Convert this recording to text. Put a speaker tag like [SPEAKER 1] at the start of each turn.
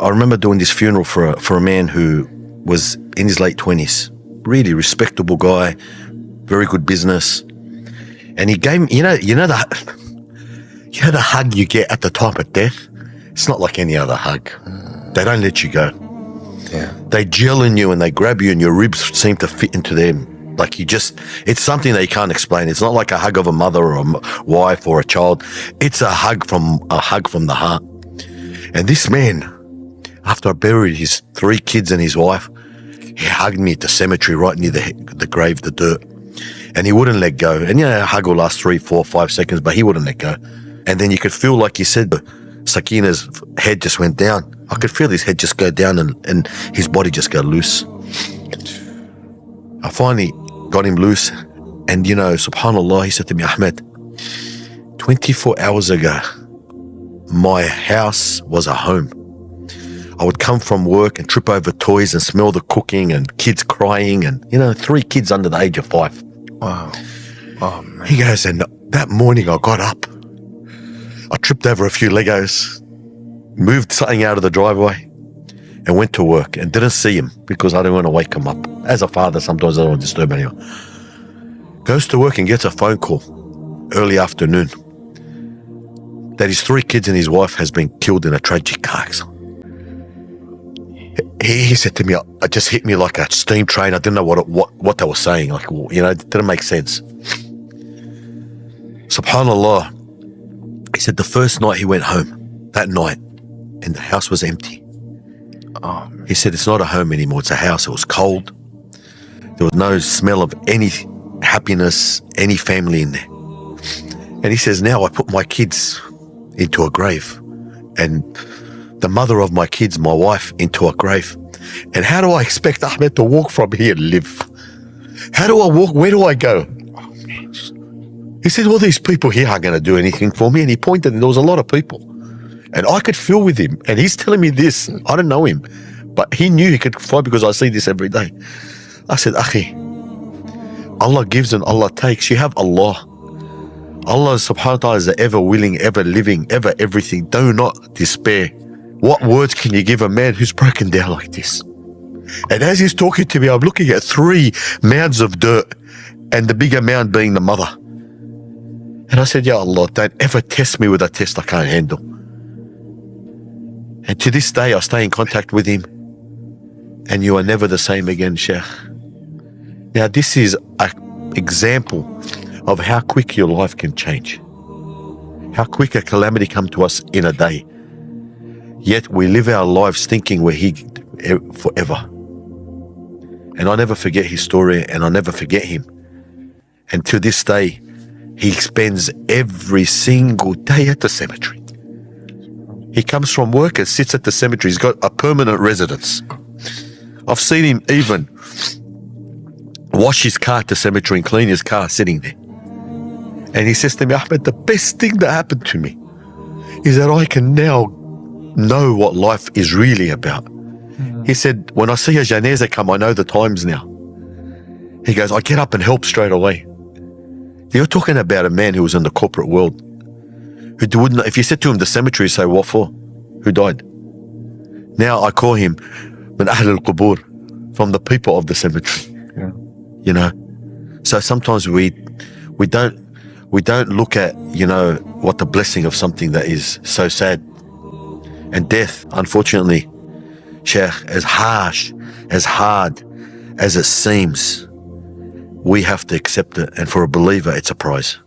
[SPEAKER 1] I remember doing this funeral for a man who was in his late 20s, really respectable guy, very good business, and he gave me, the hug you get at the time of death. It's not like any other hug. They don't let you go.
[SPEAKER 2] Yeah.
[SPEAKER 1] They gel in you and they grab you, and your ribs seem to fit into them. Like it's something that you can't explain. It's not like a hug of a mother or a wife or a child. It's a hug from the heart. And this man, after I buried his 3 kids and his wife, he hugged me at the cemetery right near the grave, the dirt. And he wouldn't let go. And a hug will last 3, 4, 5 seconds, but he wouldn't let go. And then you could feel, like you said, Sakina's head just went down. I could feel his head just go down and his body just go loose. I finally got him loose. And, subhanAllah, he said to me, Ahmed, 24 hours ago, my house was a home. I would come from work and trip over toys and smell the cooking and kids crying and, 3 kids under the age of 5.
[SPEAKER 2] Wow. Oh, man.
[SPEAKER 1] He goes, and that morning I got up. I tripped over a few Legos, moved something out of the driveway and went to work and didn't see him because I didn't want to wake him up. As a father, sometimes I don't want to disturb anyone. Goes to work and gets a phone call early afternoon that his 3 kids and his wife has been killed in a tragic car accident. He said to me, it just hit me like a steam train. I didn't know what they were saying. Like, it didn't make sense. SubhanAllah, he said the first night he went home, that night, and the house was empty.
[SPEAKER 2] Oh,
[SPEAKER 1] he said it's not a home anymore, it's a house. It was cold. There was no smell of any happiness, any family in there. And he says, now I put my kids into a grave and the mother of my kids, my wife, into a grave. And how do I expect Ahmed to walk from here and live? How do I walk? Where do I go? He said, all these people here aren't going to do anything for me. And he pointed and there was a lot of people. And I could feel with him. And he's telling me this. I don't know him. But he knew he could fight because I see this every day. I said, Akhi, Allah gives and Allah takes. You have Allah. Allah subhanahu wa ta'ala is the ever willing, ever living, ever everything. Do not despair. What words can you give a man who's broken down like this? And as he's talking to me, I'm looking at 3 mounds of dirt and the bigger mound being the mother. And I said, Ya Allah, don't ever test me with a test I can't handle. And to this day, I stay in contact with him. And you are never the same again, Sheikh. Now, this is an example of how quick your life can change. How quick a calamity comes to us in a day. Yet we live our lives thinking we're here forever. And I never forget his story and I never forget him. And to this day, he spends every single day at the cemetery. He comes from work and sits at the cemetery. He's got a permanent residence. I've seen him even wash his car at the cemetery and clean his car sitting there. And he says to me, Ahmed, the best thing that happened to me is that I can now know what life is really about. He said, when I see a janazah come, I know the times now. He goes, I get up and help straight away. You're talking about a man who was in the corporate world, who wouldn't, if you said to him the cemetery, he'd say, what for? Who died? Now I call him min ahl al-qubur, from the people of the cemetery.
[SPEAKER 2] Yeah.
[SPEAKER 1] So sometimes we don't look at, what the blessing of something that is so sad. And death, unfortunately, Sheikh, as harsh, as hard as it seems, we have to accept it. And for a believer, it's a prize.